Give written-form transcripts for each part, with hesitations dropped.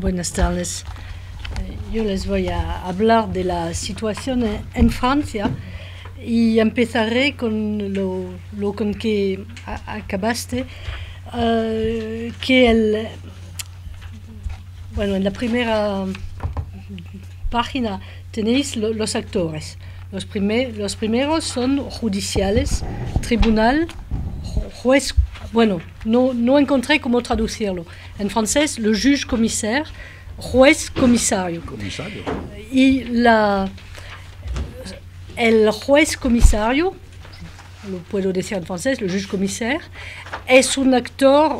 Buenas tardes. Yo les voy a hablar de la situación en Francia y empezaré con lo con que acabaste, que bueno, en la primera página tenéis los actores. Los primeros son judiciales, tribunal, juez. Bueno, no encontré cómo traducirlo. En francés, le juge commissaire, juez comisario. Comisario. Y el juez comisario, lo puedo decir en francés, le juge commissaire, es un actor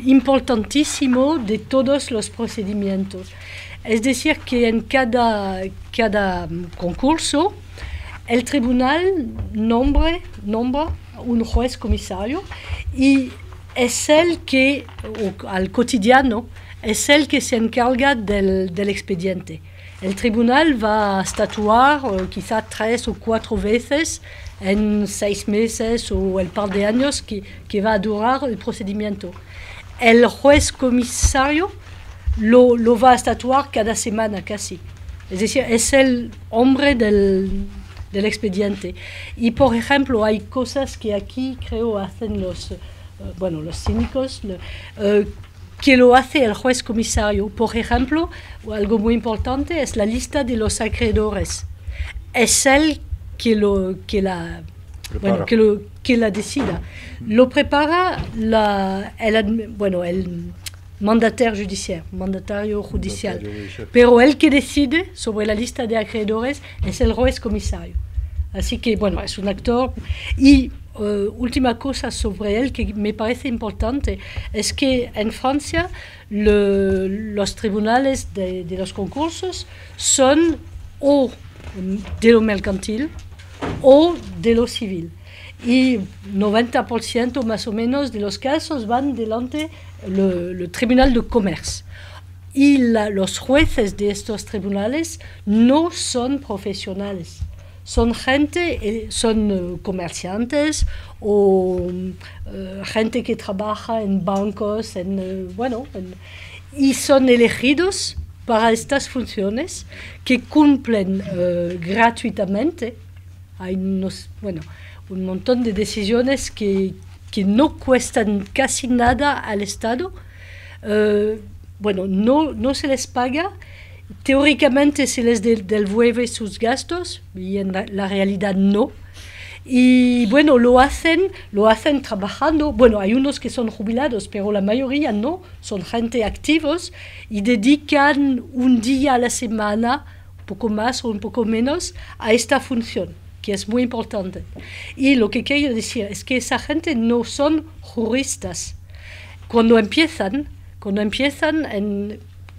importantísimo de todos los procedimientos. Es decir, que en cada concurso, el tribunal nombra un juez comisario y es el que, al cotidiano, es el que se encarga del expediente. El tribunal va a estatuar quizá 3 o 4 veces en 6 meses o el par de años que va a durar el procedimiento. El juez comisario lo va a estatuar cada semana casi. Es decir, es el hombre del expediente. Y, por ejemplo, hay cosas que aquí creo hacen los cínicos, que lo hace el juez comisario. Por ejemplo, algo muy importante es la lista de los acreedores. Es él que la decida. Lo prepara el mandatario judicial. Pero el que decide sobre la lista de acreedores es el juez comisario. Así que, bueno, es un actor. Y última cosa sobre él que me parece importante es que en Francia los tribunales de los concursos son o de lo mercantil o de lo civil. Y 90% más o menos de los casos van delante del Tribunal de Comercio. Y los jueces de estos tribunales no son profesionales. Son son comerciantes o gente que trabaja en bancos, y son elegidos para estas funciones que cumplen gratuitamente. Hay un montón de decisiones que no cuestan casi nada al Estado. No se les paga. Teóricamente se les devuelve sus gastos y en la realidad no. Y bueno, lo hacen trabajando. Bueno, hay unos que son jubilados, pero la mayoría no. Son gente activos y dedican un día a la semana, un poco más o un poco menos, a esta función, que es muy importante. Y lo que quiero decir es que esa gente no son juristas. Cuando empiezan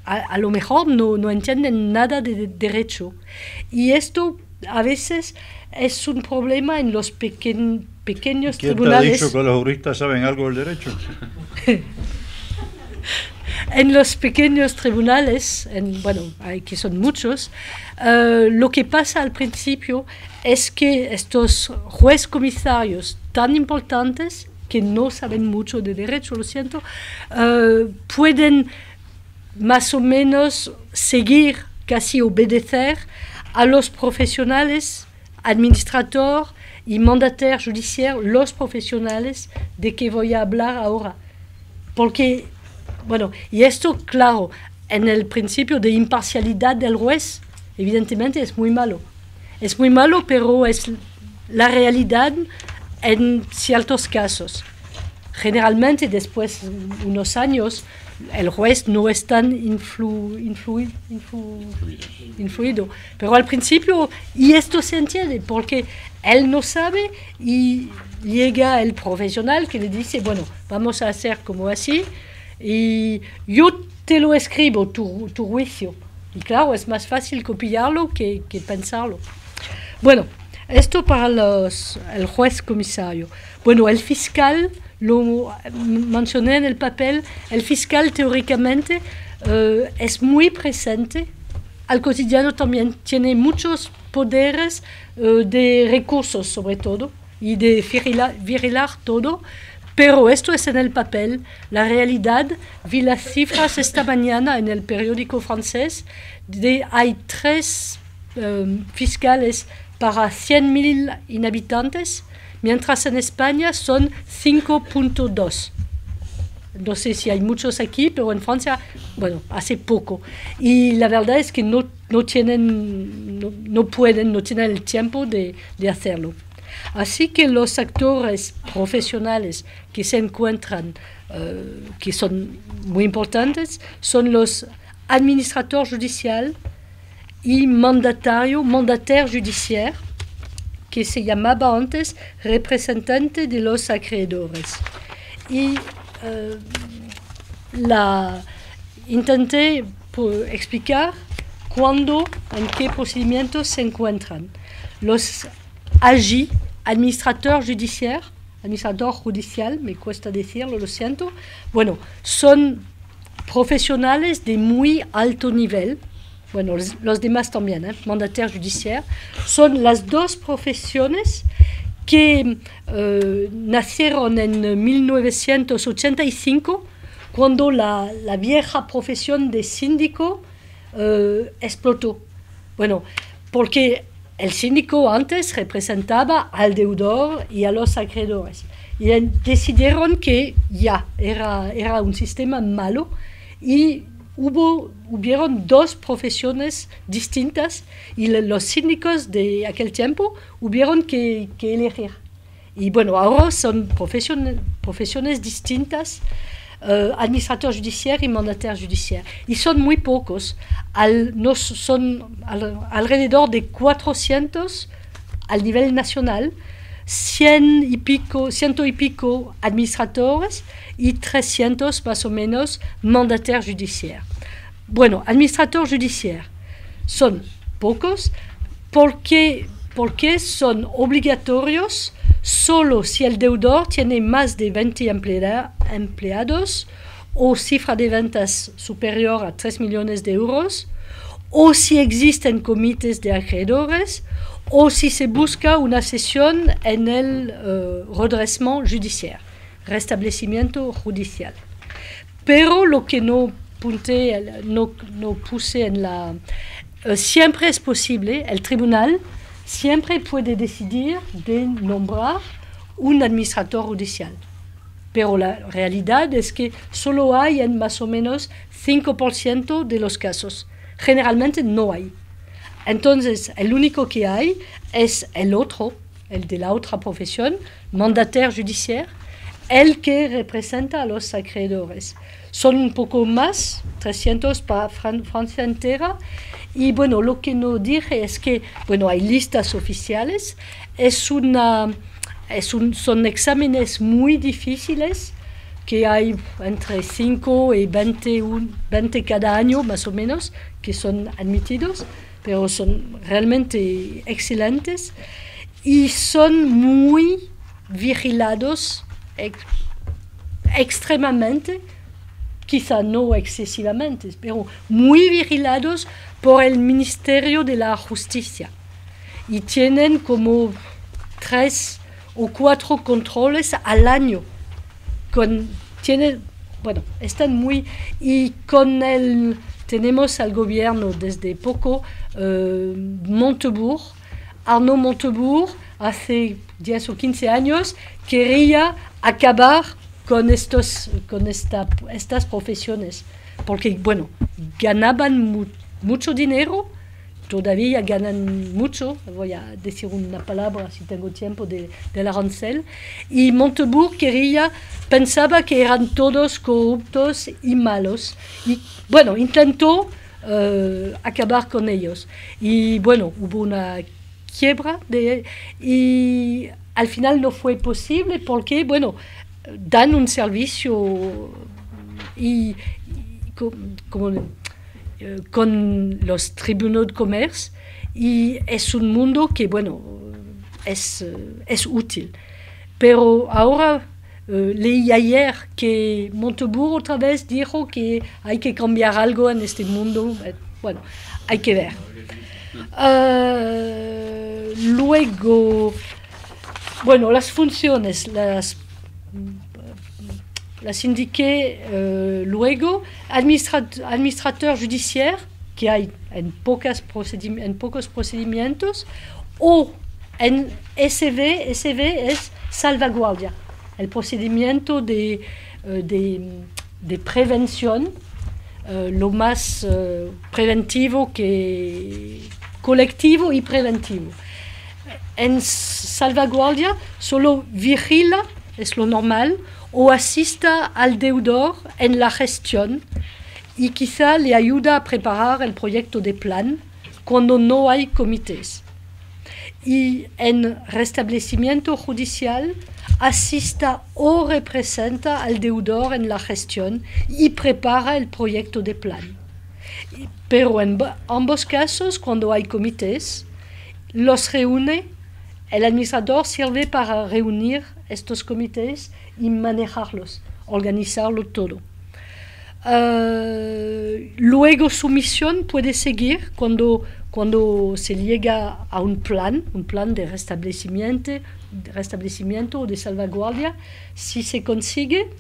a lo mejor no entienden nada de derecho. Y esto a veces es un problema en los pequeños tribunales. ¿Quién te ha dicho que los juristas saben algo del derecho? En los pequeños tribunales, que son muchos, lo que pasa al principio es que estos jueces comisarios tan importantes, que no saben mucho de derecho, lo siento, pueden más o menos seguir, casi obedecer a los profesionales, administrador y mandataire judiciaire, los profesionales de que voy a hablar ahora. Porque, y esto, claro, en el principio de imparcialidad del juez, evidentemente es muy malo. Es muy malo, pero es la realidad en ciertos casos. Generalmente, después de unos años, el juez no es tan influido. Pero al principio, y esto se entiende, porque él no sabe y llega el profesional que le dice, vamos a hacer como así, y yo te lo escribo, tu juicio. Y claro, es más fácil copiarlo que pensarlo. Bueno, esto para el juez comisario. El fiscal, lo mencioné en el papel, el fiscal teóricamente es muy presente. Al cotidiano también tiene muchos poderes de recursos sobre todo y de vigilar todo, Pero esto es en el papel. La realidad, vi las cifras esta mañana en el periódico francés, hay 3 fiscales para 100.000 inhabitantes, mientras en España son 5.2. No sé si hay muchos aquí, pero en Francia, bueno, hace poco. Y la verdad es que no tienen el tiempo de hacerlo. Así que los actores profesionales que se encuentran, que son muy importantes, son los administrador judicial y mandataire judiciaire, que se llamaba antes representante de los acreedores. Y intenté explicar cuándo, en qué procedimientos se encuentran. Los AJ, administrador judicial, me cuesta decirlo, lo siento. Bueno, son profesionales de muy alto nivel. Bueno, los demás también, mandataire judiciaire. Son las 2 profesiones que nacieron en 1985, cuando la vieja profesión de síndico explotó. Bueno, porque el síndico antes representaba al deudor y a los acreedores. Y decidieron que ya era un sistema malo y hubieron 2 profesiones distintas y los síndicos de aquel tiempo hubieron que elegir. Y bueno, ahora son profesiones distintas, administrador judiciaire y mandataire judiciaire. Y son muy pocos, son alrededor de 400 al nivel nacional, 100 y pico administradores y 300 más o menos mandataires judiciaires. Bueno, administrador judiciaire son pocos porque son obligatorios solo si el deudor tiene más de 20 empleados o cifra de ventas superior a 3 millones de euros, o si existen comités de acreedores, o si se busca una cesión en el redressement judiciaire, restablecimiento judicial. Pero lo que no puse en la... siempre es posible, el tribunal siempre puede decidir de nombrar un administrador judicial. Pero la realidad es que solo hay en más o menos 5% de los casos. Generalmente no hay. Entonces, el único que hay es el de la otra profesión, mandataire judiciaire, el que representa a los acreedores. Son un poco más, 300 para Francia entera. Y bueno, lo que no dije es que, bueno, hay listas oficiales, son exámenes muy difíciles, que hay entre 5 y 20 cada año, más o menos, que son admitidos, pero son realmente excelentes y son muy vigilados extremadamente, quizá no excesivamente, pero muy vigilados por el Ministerio de la Justicia. Y tienen como 3 o 4 controles al año. Están muy... Y tenemos al gobierno desde poco, Arnaud Montebourg, hace 10 o 15 años, quería acabar con estas profesiones, porque, bueno, ganaban mucho dinero, todavía ganan mucho, voy a decir una palabra si tengo tiempo del arancel, y Montebourg pensaba que eran todos corruptos y malos, y bueno, intentó acabar con ellos, y bueno, hubo una quiebra, y al final no fue posible porque, bueno, dan un servicio con los tribunales de comercio, y es un mundo que, bueno, es útil. Pero ahora leí ayer que Montebourg otra vez dijo que hay que cambiar algo en este mundo. Bueno, hay que ver. Luego, bueno, las funciones, las indiqué luego, administrateur judiciaire, que hay en pocos procedimientos, o en SV es salvaguardia, el procedimiento de prevención, lo más preventivo que colectivo y preventivo. En salvaguardia solo vigila, es lo normal, o asista al deudor en la gestión y quizá le ayuda a preparar el proyecto de plan cuando no hay comités. Y en restablecimiento judicial asista o representa al deudor en la gestión y prepara el proyecto de plan. Pero en ambos casos, cuando hay comités, los reúne, el administrador sirve para reunir estos comités y manejarlos, organizarlo todo. Luego su misión puede seguir cuando se llega a un plan de restablecimiento o de salvaguardia. Si se consigue,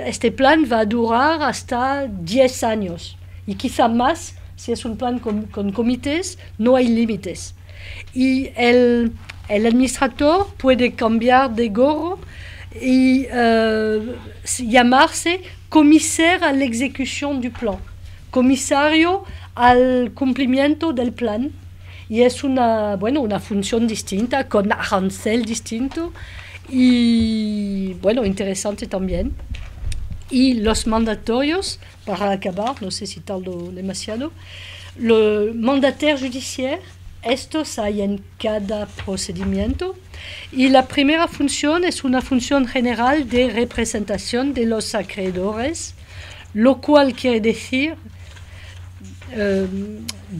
este plan va a durar hasta 10 años y quizá más. Si es un plan con comités, no hay límites. Y el administrador puede cambiar de gorro y llamarse comisario a la ejecución del plan, comisario al cumplimiento del plan, y es una función distinta, con arancel distinto, y interesante también. Y los mandatorios, para acabar, no sé si tardo demasiado, le mandataire judiciaire, estos hay en cada procedimiento, y la primera función es una función general de representación de los acreedores, lo cual quiere decir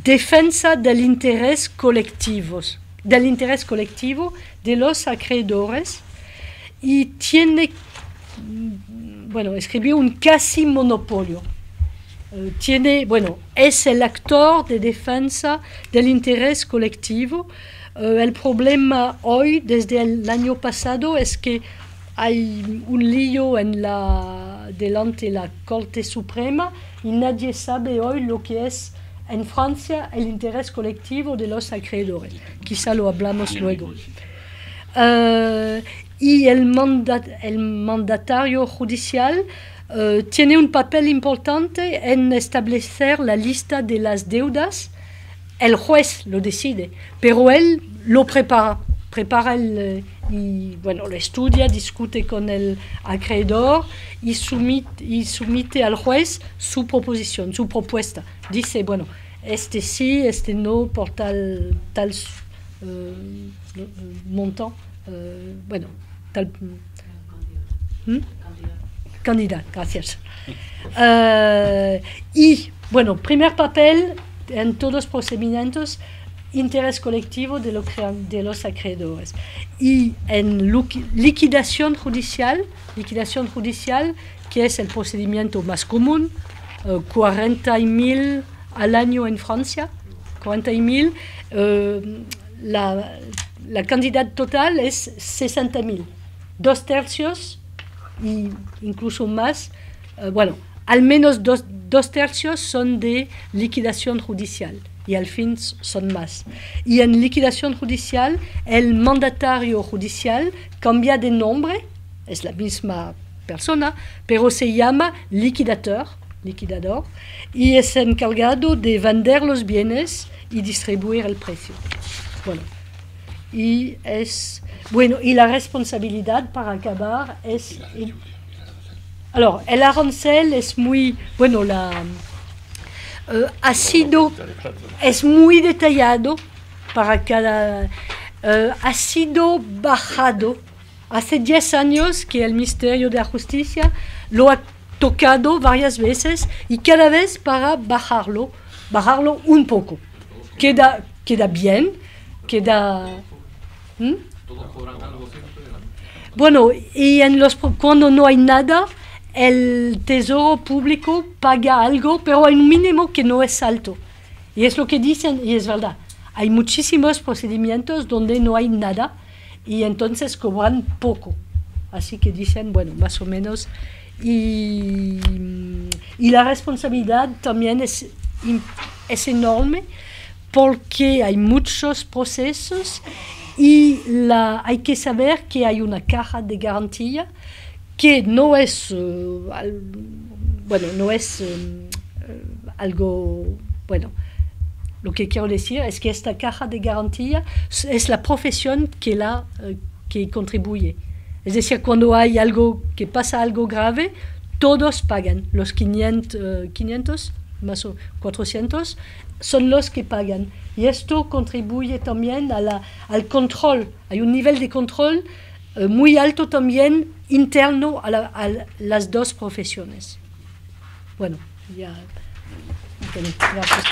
defensa del interés colectivo de los acreedores, y tiene, escribió un casi monopolio. Es el actor de defensa del interés colectivo. El problema hoy, desde el año pasado, es que hay un lío delante de la Corte Suprema y nadie sabe hoy lo que es en Francia el interés colectivo de los acreedores. Quizá lo hablamos luego. Y el mandatario judicial tiene un papel importante en establecer la lista de las deudas. El juez lo decide, pero él lo prepara lo estudia, discute con el acreedor y somete al juez su proposición, su propuesta. Dice, este sí, este no, por tal montant, tal... Candidat, gracias. Primer papel en todos los procedimientos, interés colectivo de los acreedores. Y en liquidación judicial, que es el procedimiento más común, 40.000 al año en Francia, 40.000, la cantidad total es 60.000, 2/3 y incluso más, al menos dos tercios son de liquidación judicial y al fin son más. Y en liquidación judicial, el mandatario judicial cambia de nombre, es la misma persona, pero se llama liquidador, y es encargado de vender los bienes y distribuir el precio. Y la responsabilidad, para acabar, es... el arancel es muy... es muy detallado para cada... ha sido bajado. Hace 10 años que el Ministerio de la Justicia lo ha tocado varias veces y cada vez para bajarlo un poco. Queda bien, y cuando no hay nada, el Tesoro Público paga algo, pero hay un mínimo que no es alto. Y es lo que dicen, y es verdad. Hay muchísimos procedimientos donde no hay nada y entonces cobran poco. Así que dicen, más o menos, y la responsabilidad también es enorme porque hay muchos procesos y hay que saber que hay una caja de garantía que no es, no es algo, lo que quiero decir es que esta caja de garantía es la profesión que contribuye. Es decir, cuando hay que pasa algo grave, todos pagan. Los 500 más o 400 son los que pagan. Y esto contribuye también al control. Hay un nivel de control muy alto también interno a las dos profesiones. Bueno, ya. Gracias.